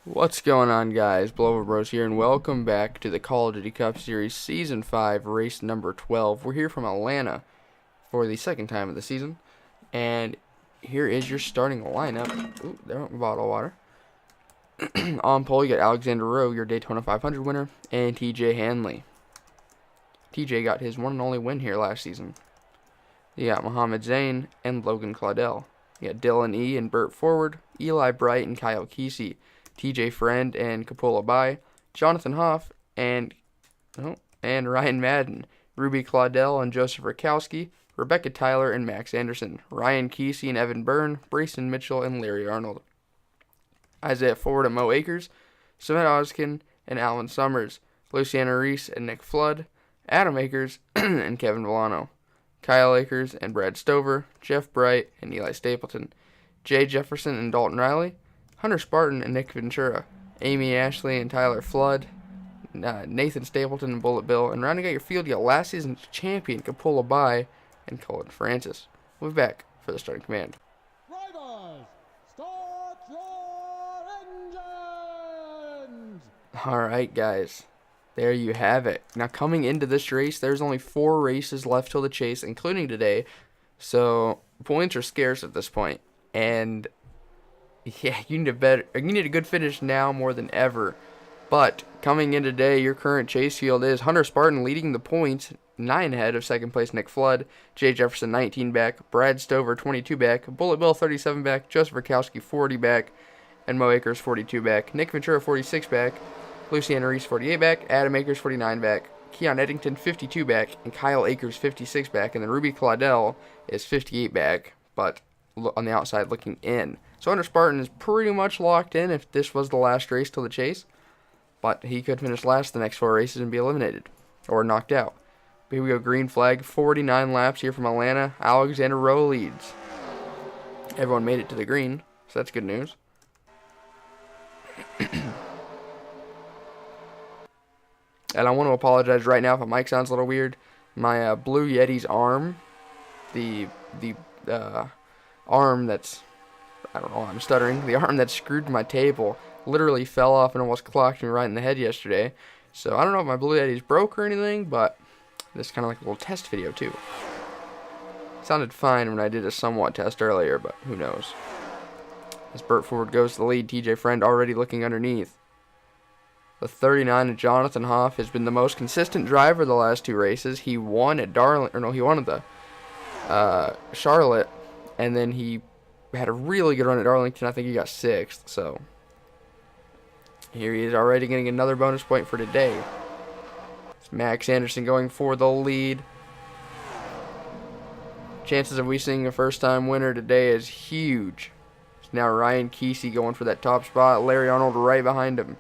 What's going on, guys? Blowover Bros here, and welcome back to the Call of Duty Cup Series Season 5, race number 12. We're here from Atlanta for the second time of the season, and here is your starting lineup. Ooh, there went my bottle of water. On pole, you got Alexander Rowe, your Daytona 500 winner, and TJ Hanley. TJ got his one and only win here last season. You got Mohammed Zain and Logan Claudel. You got Dylan E. and Burt Forward, Eli Bright and Kyle Kesey, TJ Friend and Capola Bai, Jonathan Hoff and Ryan Madden, Ruby Claudel and Joseph Rakowski, Rebecca Tyler and Max Anderson, Ryan Kesey and Evan Byrne, Brayson Mitchell and Larry Arnold, Isaiah Ford and Mo Akers, Samantha Oskin and Alan Summers, Luciana Reese and Nick Flood, Adam Akers and Kevin Villano, Kyle Akers and Brad Stover, Jeff Bright and Eli Stapleton, Jay Jefferson and Dalton Riley, Hunter Spartan and Nick Ventura, Amy Ashley and Tyler Flood, Nathan Stapleton and Bullet Bill, and rounding out your field, you got last season's champion Capola Bai and Colin Francis. We'll be back for the starting command. Drivers, start your engines! Alright, guys. There you have it. Now, coming into this race, there's only 4 races left till the chase, including today. So, points are scarce at this point. And yeah, you need a good finish now more than ever. But coming in today, your current chase field is Hunter Spartan leading the points, 9 ahead of second place Nick Flood, Jay Jefferson 19 back, Brad Stover 22 back, Bullet Bill 37 back, Joseph Rakowski 40 back, and Mo Akers 42 back, Nick Ventura 46 back, Luciana Reese 48 back, Adam Akers 49 back, Keon Eddington 52 back, and Kyle Akers 56 back, and then Ruby Claudel is 58 back, but on the outside looking in. So Hunter Spartan is pretty much locked in if this was the last race till the chase. But he could finish last the next 4 races and be eliminated. Or knocked out. But here we go, green flag, 49 laps here from Atlanta. Alexander Rowe leads. Everyone made it to the green, so that's good news. And I want to apologize right now if my mic sounds a little weird. My Blue Yeti's arm, the arm that's, I don't know, I'm stuttering. The arm that screwed my table literally fell off and almost clocked me right in the head yesterday. So I don't know if my Blue Yeti's broke or anything, but this is kind of like a little test video too. Sounded fine when I did a somewhat test earlier, but who knows. As Burt Forward goes to the lead, TJ Friend already looking underneath. The 39 of Jonathan Hoff has been the most consistent driver the last 2 races. He won at he won at the Charlotte, and then he had a really good run at Arlington. I think he got 6th, so here he is already getting another bonus point for today. It's Max Anderson going for the lead. Chances of we seeing a first-time winner today is huge. It's now Ryan Kesey going for that top spot. Larry Arnold right behind him.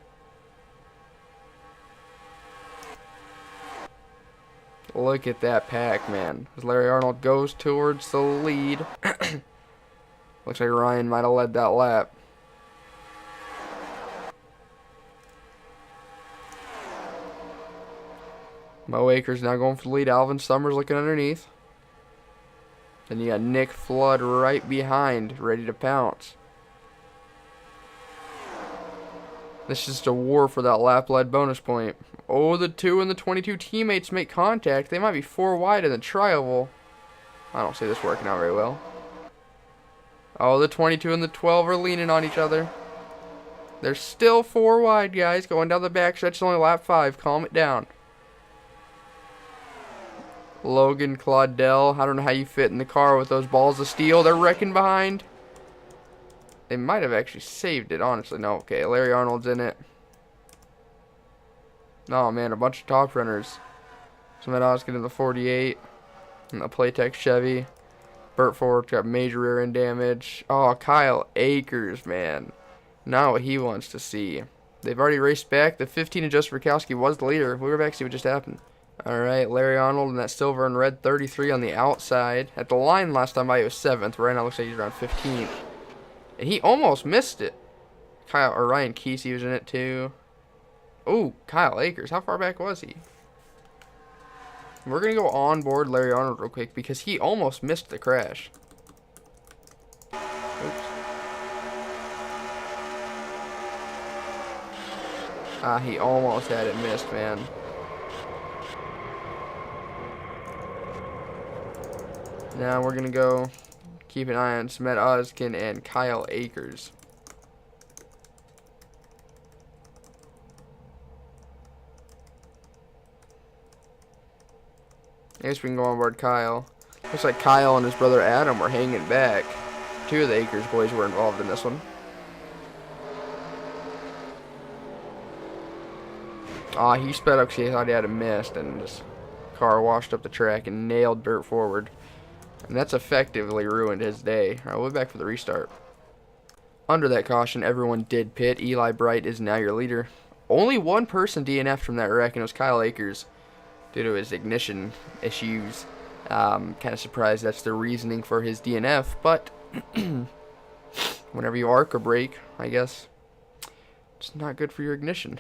Look at that pack, man. As Larry Arnold goes towards the lead. Looks like Ryan might have led that lap. Mo Akers now going for the lead. Alvin Summers looking underneath. Then you got Nick Flood right behind, ready to pounce. This is just a war for that lap-led bonus point. Oh, the 2 and the 22 teammates make contact. They might be 4 wide in the tri-oval. I don't see this working out very well. Oh, the 22 and the 12 are leaning on each other. They're still 4 wide, guys. Going down the back stretch. It's only lap 5. Calm it down. Logan Claudel. I don't know how you fit in the car with those balls of steel. They're wrecking behind. They might have actually saved it, honestly. No, okay. Larry Arnold's in it. Oh, man, a bunch of top runners. Samantha Oskin in the 48. And the Playtech Chevy. Burt Forward got major rear end damage. Oh, Kyle Akers, man. Not what he wants to see. They've already raced back. The 15 of Joseph Rakowski was the leader. We'll go back and see what just happened. Alright, Larry Arnold in that silver and red 33 on the outside. At the line last time by he was 7th. Right now looks like he's around 15th. And he almost missed it. Ryan Kesey was in it too. Oh, Kyle Akers. How far back was he? We're going to go on board Larry Arnold real quick because he almost missed the crash. Oops. Ah, he almost had it missed, man. Now we're going to go keep an eye on Smet Oskin and Kyle Akers. I guess we can go on board Kyle. Looks like Kyle and his brother Adam were hanging back. Two of the Akers boys were involved in this one. Ah, he sped up because he thought he had a missed, and this car washed up the track and nailed dirt forward. And that's effectively ruined his day. Alright, we'll be back for the restart. Under that caution, everyone did pit. Eli Bright is now your leader. Only one person DNF'd from that wreck, and it was Kyle Akers due to his ignition issues. Kind of surprised that's the reasoning for his DNF, but whenever you arc or brake, I guess it's not good for your ignition.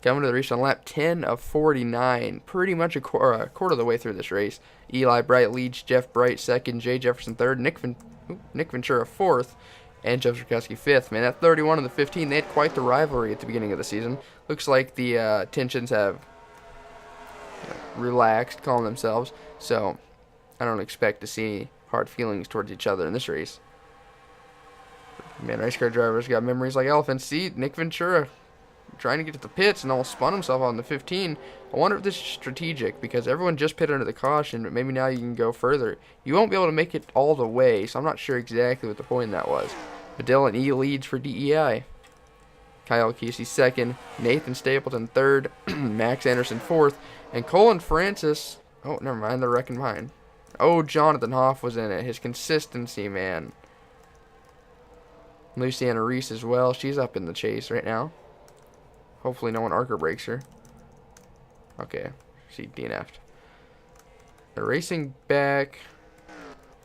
Coming to the race on lap 10 of 49, pretty much a quarter of the way through this race. Eli Bright leads, Jeff Bright second, Jay Jefferson third, Nick Ventura fourth, and Jeff Zerkowski fifth. Man, at 31 of the 15, they had quite the rivalry at the beginning of the season. Looks like the tensions have relaxed, calmed themselves, so I don't expect to see hard feelings towards each other in this race. Man, race car drivers got memories like elephants. See, Nick Ventura trying to get to the pits and almost spun himself on the 15. I wonder if this is strategic, because everyone just pit under the caution, but maybe now you can go further. You won't be able to make it all the way, so I'm not sure exactly what the point of that was. But Dylan E leads for DEI. Kyle Kesey second, Nathan Stapleton third, Max Anderson fourth, and Colin Francis, oh, never mind, they're wrecking mine. Oh, Jonathan Hoff was in it. His consistency, man. Luciana Reese as well. She's up in the chase right now. Hopefully no one arcer breaks her. Okay, she DNF'd. They're racing back,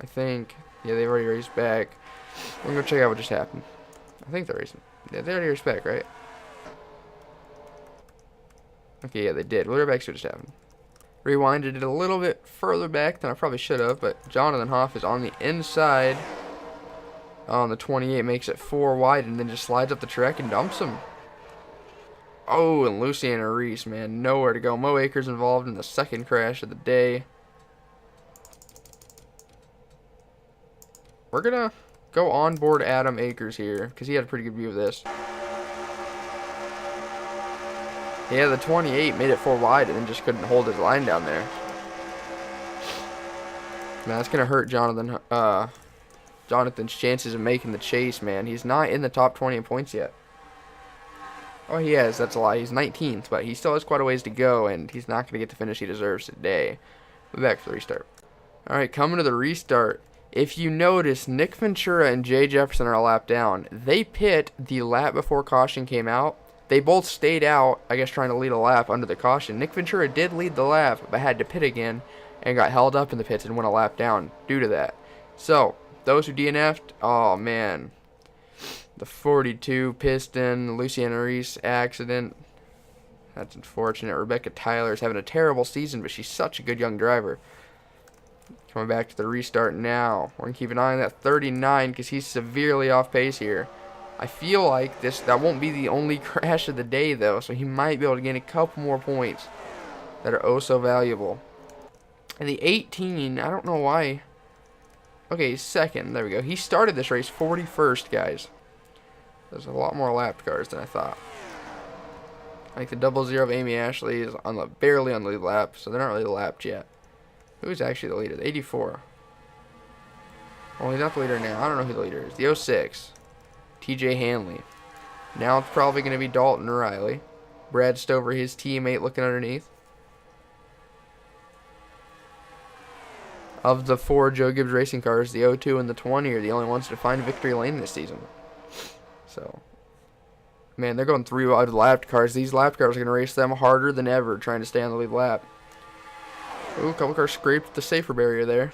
I think. Yeah, they've already raced back. We're going to check out what just happened. I think they're racing. Yeah, they already raced back, right? Okay, yeah, they did. We'll go back to what just happened. Rewinded it a little bit further back than I probably should have, but Jonathan Hoff is on the inside. On the 28, makes it 4 wide, and then just slides up the track and dumps him. Oh, and Luciana Reese, man, nowhere to go. Mo Akers involved in the second crash of the day. We're going to go on board Adam Akers here, because he had a pretty good view of this. Yeah, the 28 made it 4 wide and then just couldn't hold his line down there. Man, that's going to hurt Jonathan's chances of making the chase, man. He's not in the top 20 in points yet. Oh, he is. That's a lie. He's 19th, but he still has quite a ways to go, and he's not going to get the finish he deserves today. We'll be back for the restart. All right, coming to the restart. If you notice, Nick Ventura and Jay Jefferson are a lap down. They pit the lap before caution came out. They both stayed out, I guess, trying to lead a lap under the caution. Nick Ventura did lead the lap, but had to pit again and got held up in the pits and went a lap down due to that. So, those who DNF'd, oh, man. The 42 piston, Luciana Reese accident. That's unfortunate. Rebecca Tyler is having a terrible season, but she's such a good young driver. Coming back to the restart now. We're going to keep an eye on that 39 because he's severely off pace here. I feel like that won't be the only crash of the day, though, so he might be able to gain a couple more points that are oh so valuable. And the 18, I don't know why. Okay, second. There we go. He started this race 41st, guys. There's a lot more lapped cars than I thought. Like the 00 of Amy Ashley is barely on the lead lap, so they're not really lapped yet. Who's actually the leader? The 84. Well, he's not the leader now. I don't know who the leader is. The 06. TJ Hanley. Now it's probably going to be Dalton Riley. Brad Stover, his teammate, looking underneath. Of the 4 Joe Gibbs racing cars, the 02 and the 20 are the only ones to find victory lane this season. So, man, they're going 3 wide lapped cars. These lapped cars are going to race them harder than ever, trying to stay on the lead lap. Ooh, a couple cars scraped the safer barrier there.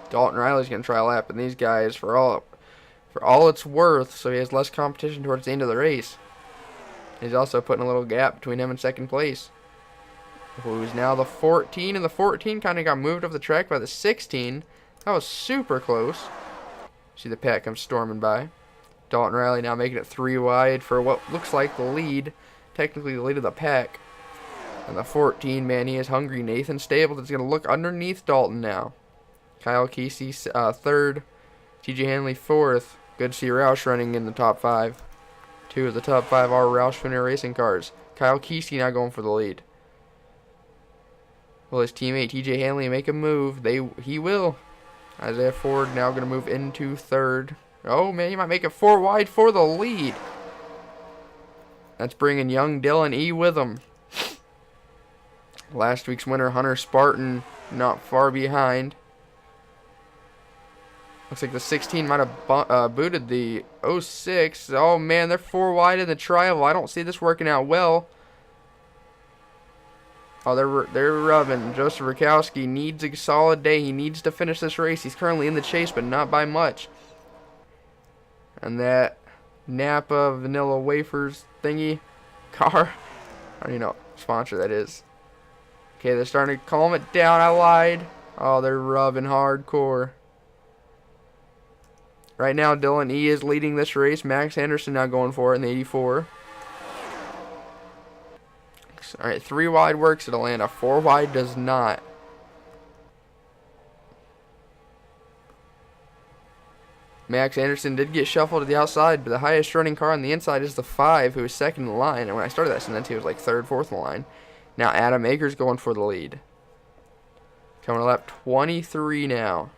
Dalton Riley's going to try a lap, and these guys, for all it's worth, so he has less competition towards the end of the race. He's also putting a little gap between him and second place. Who's now the 14, and the 14 kind of got moved off the track by the 16. That was super close. See the pack come storming by. Dalton Riley now making it 3 wide for what looks like the lead. Technically the lead of the pack. And the 14, man, he is hungry. Nathan Stapleton's going to look underneath Dalton now. Kyle Kesey, third. TJ Hanley, fourth. Good to see Roush running in the top 5. 2 of the top 5 are Roush Jr. racing cars. Kyle Kesey now going for the lead. Will his teammate TJ Hanley make a move? He will. Isaiah Ford now going to move into third. Oh, man, he might make it 4 wide for the lead. That's bringing young Dylan E. with him. Last week's winner, Hunter Spartan, not far behind. Looks like the 16 might have booted the 06. Oh, man, they're 4 wide in the trial. I don't see this working out well. Oh, they're rubbing. Joseph Rakowski needs a solid day. He needs to finish this race. He's currently in the chase, but not by much. And that Napa Vanilla Wafers thingy car, I don't even know what sponsor that is. Okay, they're starting to calm it down. I lied. Oh, they're rubbing hardcore. Right now, Dylan E. is leading this race. Max Anderson now going for it in the 84. Alright, 3 wide works at Atlanta. 4 wide does not. Max Anderson did get shuffled to the outside, but the highest running car on the inside is the 5, who is second in the line. And when I started that sentence, he was like 3rd, 4th in the line. Now Adam Akers going for the lead. Coming to lap 23 now.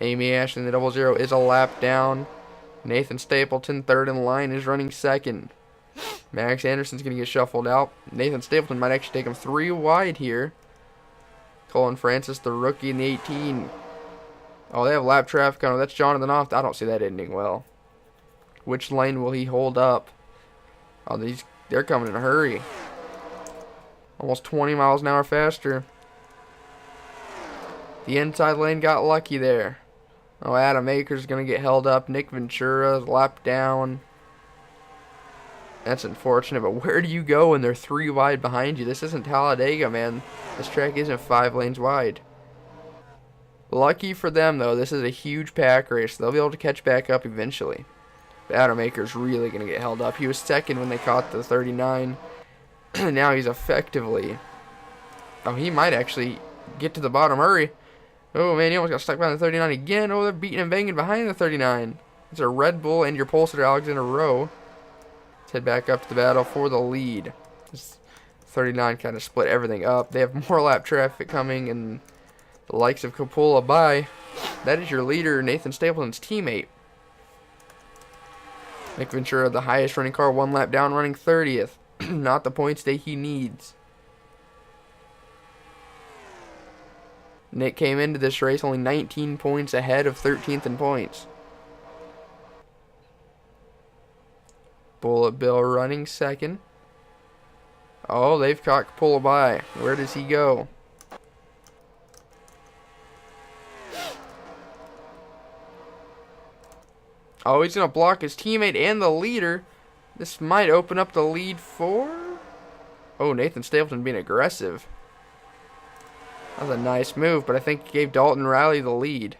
Amy Ashton, the 00, is a lap down. Nathan Stapleton, 3rd in the line, is running 2nd. Max Anderson's going to get shuffled out. Nathan Stapleton might actually take him 3 wide here. Colin Francis, the rookie in the 18. Oh, they have lap traffic on him. That's Jonathan Oft. I don't see that ending well. Which lane will he hold up? Oh, they're coming in a hurry. Almost 20 miles an hour faster. The inside lane got lucky there. Oh, Adam Akers is going to get held up. Nick Ventura's lap down. That's unfortunate, but where do you go when they're 3 wide behind you? This isn't Talladega, man. This track isn't 5 lanes wide. Lucky for them, though, this is a huge pack race. They'll be able to catch back up eventually. But Adam Akers really going to get held up. He was 2nd when they caught the 39. Now he's effectively... Oh, he might actually get to the bottom. Hurry. Oh, man, he almost got stuck behind the 39 again. Oh, they're beating and banging behind the 39. It's a Red Bull and your pole sitter, Alexander Rowe. Let's head back up to the battle for the lead. This 39 kind of split everything up. They have more lap traffic coming, and the likes of Coppola by. That is your leader, Nathan Stapleton's teammate. Nick Ventura, the highest running car, 1 lap down, running 30th. Not the points that he needs. Nick came into this race only 19 points ahead of 13th in points. Bullet Bill running 2nd. Oh, they've caught Coppola by. Where does he go? Oh, he's going to block his teammate and the leader. This might open up the lead for... Oh, Nathan Stapleton being aggressive. That was a nice move, but I think he gave Dalton Riley the lead.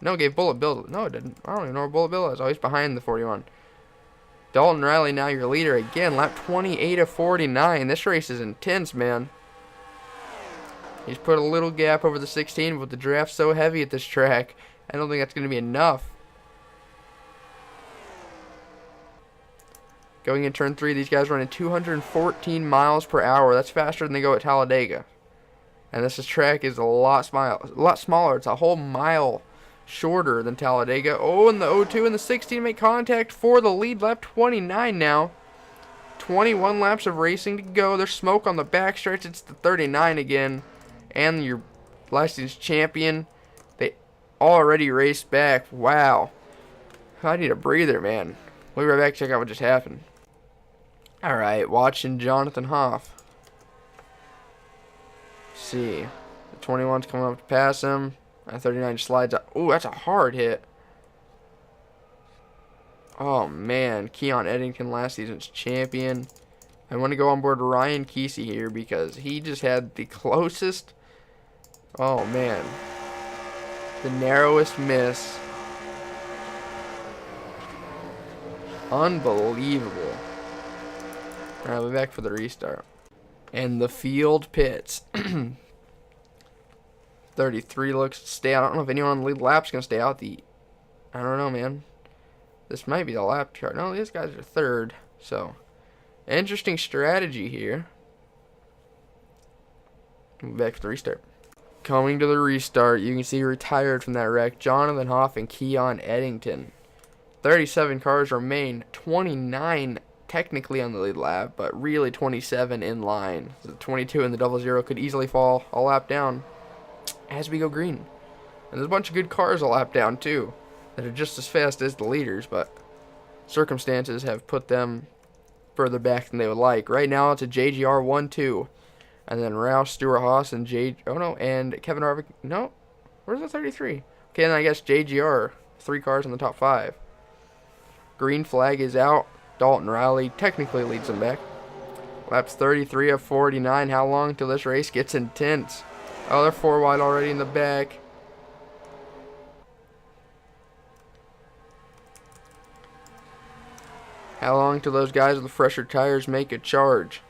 No, it gave Bullet Bill... No, it didn't. I don't even know where Bullet Bill is. Oh, he's behind the 41. Dalton Riley now your leader again. Lap 28 of 49. This race is intense, man. He's put a little gap over the 16, but the draft's so heavy at this track, I don't think that's going to be enough. Going in turn 3, these guys running 214 miles per hour. That's faster than they go at Talladega. And this track is a lot smaller. It's a whole mile shorter than Talladega. Oh, and the 02 and the 16 make contact for the lead. Lap 29 now. 21 laps of racing to go. There's smoke on the backstretch. It's the 39 again. And your last year's champion. They already raced back. Wow. I need a breather, man. We'll be right back to check out what just happened. Alright, watching Jonathan Hoff. Let's see. The 21's coming up to pass him. That 39 slides out. Ooh, that's a hard hit. Oh, man. Keon Eddington, last season's champion. I want to go on board Ryan Kesey here because he just had the closest. Oh, man. The narrowest miss. Unbelievable. Alright, we're back for the restart. And the field pits. 33 looks to stay out. I don't know if anyone on the lead lap's going to stay out. I don't know, man. This might be the lap chart. No, these guys are third. So, interesting strategy here. Back for the restart. Coming to the restart, you can see retired from that wreck, Jonathan Hoff and Keon Eddington. 37 cars remain, 29 technically on the lead lap, but really 27 in line. So the 22 in the 00 could easily fall a lap down as we go green. And there's a bunch of good cars a lap down too that are just as fast as the leaders, but circumstances have put them further back than they would like. Right now it's a JGR 1-2. And then Rouse, Stuart Haas, and and Kevin Harvick. No, where's the 33? Okay, and I guess JGR, 3 cars in the top 5. Green flag is out. Dalton Riley technically leads them back. Laps 33 of 49. How long till this race gets intense? Oh, they're 4 wide already in the back. How long till those guys with the fresher tires make a charge?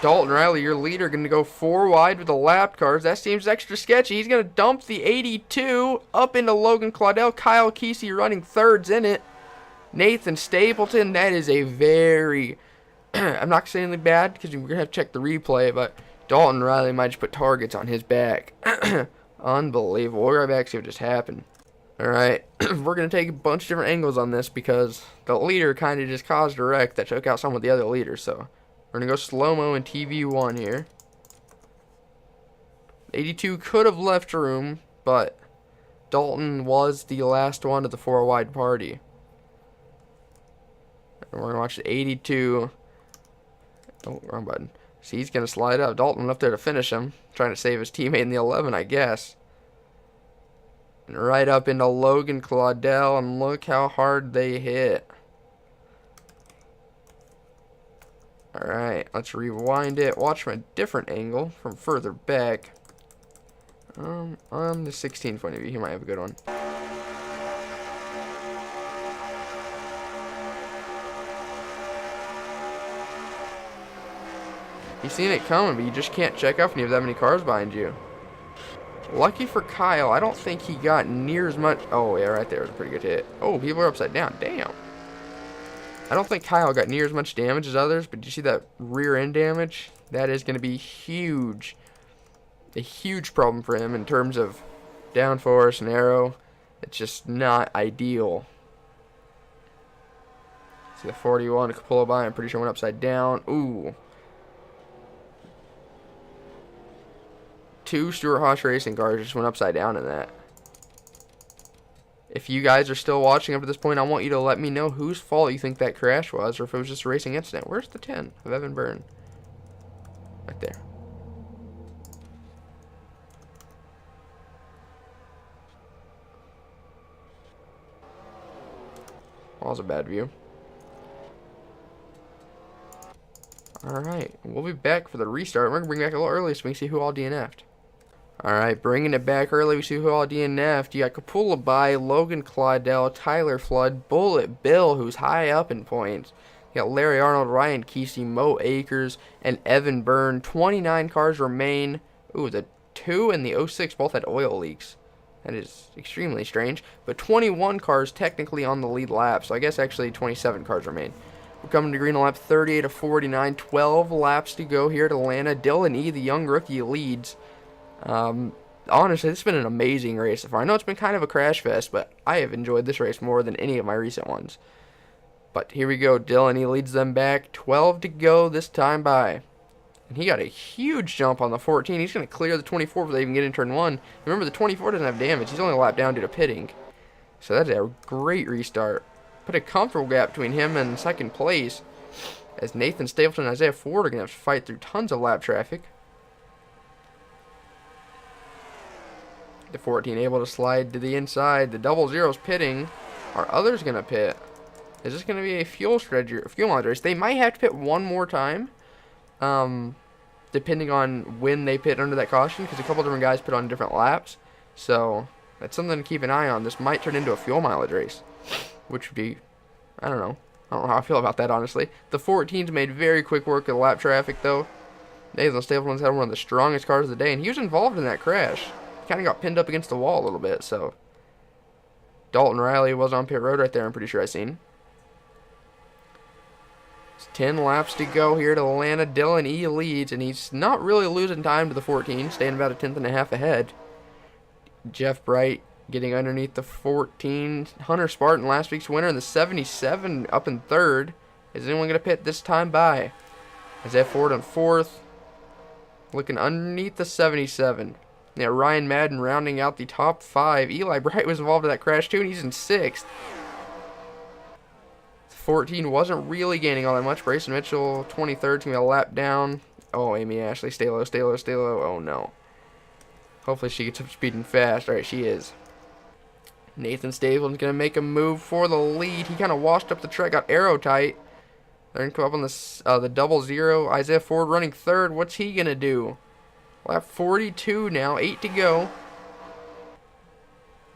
Dalton Riley, your leader, going to go 4 wide with the lap cars. That seems extra sketchy. He's going to dump the 82 up into Logan Claudel. Kyle Kesey running thirds in it. Nathan Stapleton, that is a very... I'm not saying anything bad because we're going to have to check the replay, but Dalton Riley might just put targets on his back. Unbelievable. We'll be right back to see what just happened. Alright, we're going to take a bunch of different angles on this because the leader kind of just caused a wreck that took out some of the other leaders, so... We're going to go slow-mo in TV1 here. 82 could have left room, but Dalton was the last one of the 4-wide party. And we're going to watch the 82. Oh, wrong button. See, he's going to slide up. Dalton went up there to finish him. Trying to save his teammate in the 11, I guess. And right up into Logan Claudel, and look how hard they hit. Alright, let's rewind it. Watch from a different angle, from further back. On the 16 point of view, he might have a good one. You've seen it coming, but you just can't check up when you have that many cars behind you. Lucky for Kyle, I don't think he got near as much... Oh, yeah, right there was a pretty good hit. Oh, people are upside down. Damn. I don't think Kyle got near as much damage as others, but you see that rear end damage? That is going to be huge. A huge problem for him in terms of downforce and aero. It's just not ideal. See the 41 could pull by. I'm pretty sure went upside down. Ooh. 2 Stuart Haas racing cars just went upside down in that. If you guys are still watching up to this point, I want you to let me know whose fault you think that crash was, or if it was just a racing incident. Where's the 10 of Evan Byrne? Right there. Well, that was a bad view. Alright, we'll be back for the restart. We're going to bring it back a little early so we can see who all DNF'd. Alright, bringing it back early, we see who all DNF'd. You got Kapula Bai, Logan Claudel, Tyler Flood, Bullet Bill, who's high up in points. You got Larry Arnold, Ryan Kesey, Mo Akers, and Evan Byrne. 29 cars remain. Ooh, the 2 and the 06 both had oil leaks. That is extremely strange. But 21 cars technically on the lead lap, so I guess actually 27 cars remain. We're coming to green on lap 38 of 49. 12 laps to go here at Atlanta. Dylan E., the young rookie, leads. Honestly, this has been an amazing race so far. I know it's been kind of a crash fest, but I have enjoyed this race more than any of my recent ones. But here we go. Dylan, he leads them back. 12 to go this time by. And he got a huge jump on the 14. He's going to clear the 24 before they even get in turn 1. Remember, the 24 doesn't have damage. He's only a lap down due to pitting. So that's a great restart. Put a comfortable gap between him and second place, as Nathan Stapleton and Isaiah Ford are going to have to fight through tons of lap traffic. The 14 able to slide to the inside. The 00's pitting. Are others going to pit? Is this going to be a fuel mileage race? They might have to pit one more time, depending on when they pit under that caution, because a couple different guys pit on different laps. So That's something to keep an eye on. This might turn into a fuel mileage race, which would be, I don't know. I don't know how I feel about that, honestly. The 14s made very quick work of the lap traffic, though. Nathan Stapleton's had one of the strongest cars of the day, and he was involved in that crash. He kind of got pinned up against the wall a little bit, so. Dalton Riley was on pit road right there, I'm pretty sure I seen. It's 10 laps to go here to Atlanta. Dylan E leads, and he's not really losing time to the 14, staying about a tenth and a half ahead. Jeff Bright getting underneath the 14. Hunter Spartan, last week's winner, in the 77 up in third. Is anyone going to pit this time by? Isaiah Ford in fourth. Looking underneath the 77. Yeah, Ryan Madden rounding out the top 5. Eli Bright was involved in that crash too, and he's in 6th. 14 wasn't really gaining all that much. Brayson Mitchell, 23rd, going to be a lap down. Oh, Amy Ashley, stay low, stay low, stay low. Oh, no. Hopefully she gets up speeding fast. All right, she is. Nathan Stapleton's going to make a move for the lead. He kind of washed up the track, got arrow tight. They're going to come up on the double zero. Isaiah Ford running third. What's he going to do? Lap 42 now, 8 to go.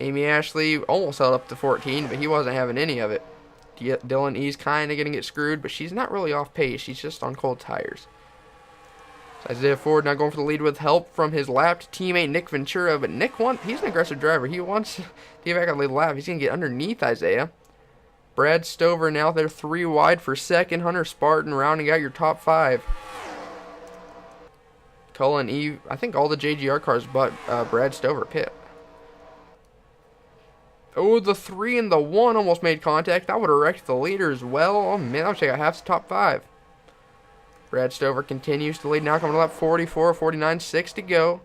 Amy Ashley almost held up to 14, but he wasn't having any of it. Dylan E's kind of going to get screwed, but she's not really off pace. She's just on cold tires. So Isaiah Ford now going for the lead with help from his lapped teammate Nick Ventura, but Nick he's an aggressive driver. He wants to get back on the lead lap. He's going to get underneath Isaiah. Brad Stover now there 3 wide for second. Hunter Spartan rounding out your top 5. Cullen E, I think all the JGR cars but Brad Stover pit. Oh, the 3 and the 1 almost made contact. That would have wrecked the leader as well. Oh, man, that would take out half the top 5. Brad Stover continues to lead now, coming to lap 44, 49, 6 to go.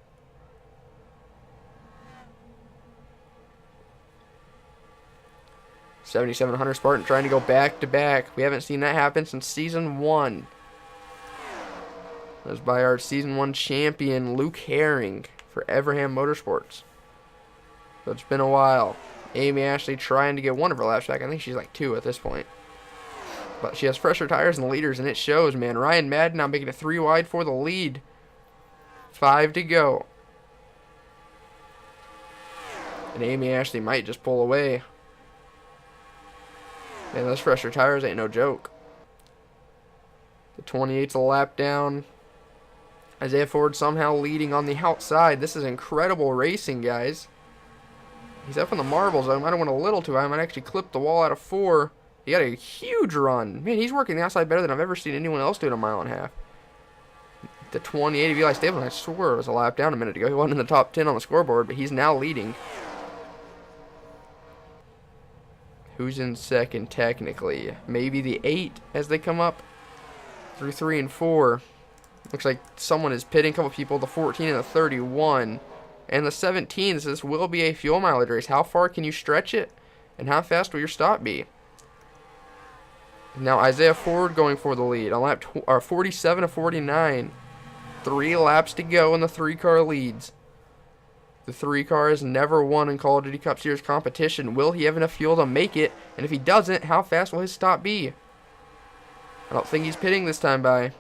$7,700 Spartan trying to go back to back. We haven't seen that happen since season 1. That was by our season 1 champion, Luke Herring, for Everham Motorsports. So it's been a while. Amy Ashley trying to get one of her laps back. I think she's like 2 at this point. But she has fresher tires than the leaders, and it shows, man. Ryan Madden now making it 3 wide for the lead. 5 to go. And Amy Ashley might just pull away. Man, those fresher tires ain't no joke. The 28's a lap down. Isaiah Ford somehow leading on the outside. This is incredible racing, guys. He's up in the marbles. I might have went a little too high. I might actually clip the wall out of 4. He got a huge run. Man, he's working the outside better than I've ever seen anyone else do in a mile and a half. The 28 of Eli Stapleton, I swear it was a lap down a minute ago. He wasn't in the top 10 on the scoreboard, but he's now leading. Who's in second technically? Maybe the 8 as they come up through 3 and 4. Looks like someone is pitting a couple people. The 14 and the 31. And the 17, this will be a fuel mileage race. How far can you stretch it? And how fast will your stop be? Now Isaiah Ford going for the lead on lap 47 to 49. 3 laps to go in the 3-car leads. The 3-car has never won in Call of Duty Cup Series competition. Will he have enough fuel to make it? And if he doesn't, how fast will his stop be? I don't think he's pitting this time by.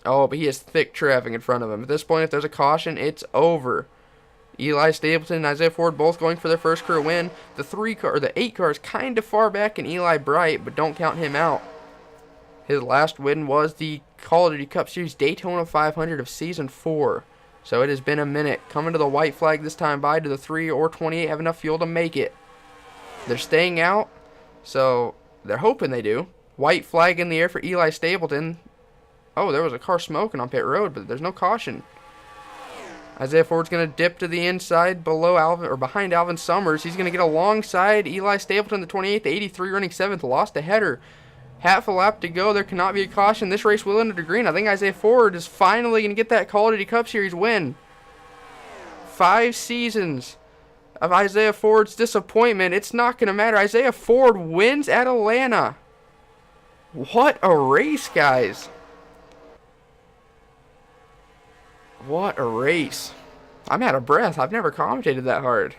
Oh, but he has thick traffic in front of him. At this point, if there's a caution, it's over. Eli Stapleton and Isaiah Ford both going for their first career win. The 8 car is kind of far back in Eli Bright, but don't count him out. His last win was the Call of Duty Cup Series Daytona 500 of Season 4. So it has been a minute. Coming to the white flag this time by. Do the 3 or 28 have enough fuel to make it? They're staying out, so they're hoping they do. White flag in the air for Eli Stapleton. Oh, there was a car smoking on pit road, but there's no caution. Isaiah Ford's going to dip to the inside behind Alvin Summers. He's going to get alongside Eli Stapleton, the 28, the 83 running 7th. Lost a header. Half a lap to go. There cannot be a caution. This race will end to green. I think Isaiah Ford is finally going to get that Call of Duty Cup Series win. 5 seasons of Isaiah Ford's disappointment. It's not going to matter. Isaiah Ford wins at Atlanta. What a race, guys. What a race. I'm out of breath. I've never commentated that hard.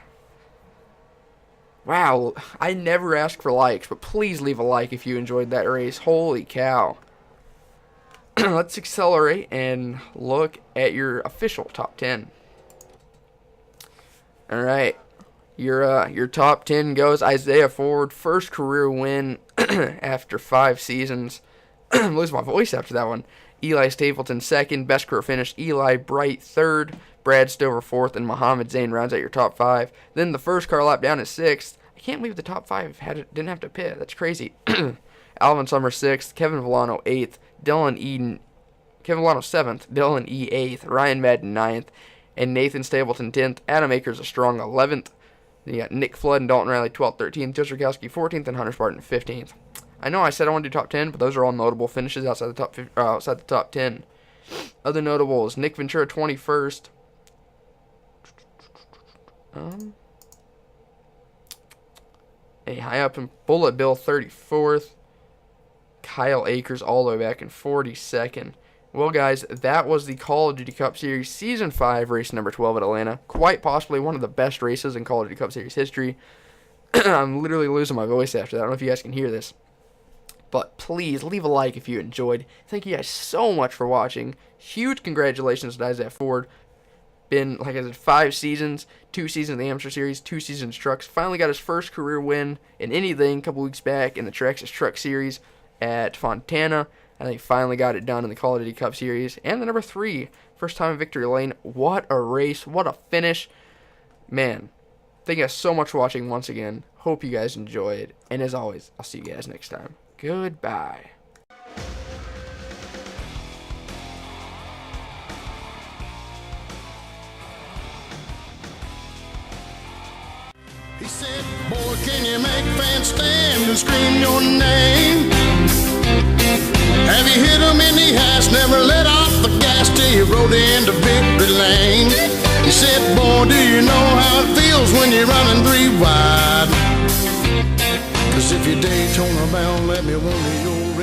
Wow, I never ask for likes, but please leave a like if you enjoyed that race. Holy cow. Let's accelerate and look at your official top 10. All right. Your top 10 goes Isaiah Ford, first career win after 5 seasons. I'm losing my voice after that one. Eli Stapleton second, best career finish. Eli Bright third, Brad Stover fourth, and Muhammad Zain rounds out your top 5. Then the first car lap down is sixth. I can't believe the top 5 didn't have to pit. That's crazy. Alvin Summers sixth, Kevin Villano eighth, Kevin Villano seventh, Dylan E eighth, Ryan Madden ninth, and Nathan Stapleton 10th. Adam Akers a strong 11th. Then you got Nick Flood and Dalton Riley 12th, 13th, Joe Zerkowski 14th, and Hunter Spartan 15th. I know I said I want to do top 10, but those are all notable finishes outside the top 10. Other notables: Nick Ventura 21st. High up in Bullet Bill 34th. Kyle Akers all the way back in 42nd. Well, guys, that was the Call of Duty Cup Series Season 5, race number 12 at Atlanta. Quite possibly one of the best races in Call of Duty Cup Series history. I'm literally losing my voice after that. I don't know if you guys can hear this. But please, leave a like if you enjoyed. Thank you guys so much for watching. Huge congratulations to Isaiah Ford. Been, like I said, 5 seasons, 2 seasons in the Amateur Series, 2 seasons trucks. Finally got his first career win in anything a couple weeks back in the Traxxas Truck Series at Fontana. And they finally got it done in the Call of Duty Cup Series. And the number 3, first time in victory lane. What a race. What a finish. Man, thank you guys so much for watching once again. Hope you guys enjoyed. And as always, I'll see you guys next time. Goodbye. He said, boy, can you make fans stand and scream your name? Have you hit him in the ass, never let off the gas till you rode into victory lane? He said, boy, do you know how it feels when you're running 3 wide? 'Cause if you're Daytona bound, let me wonder your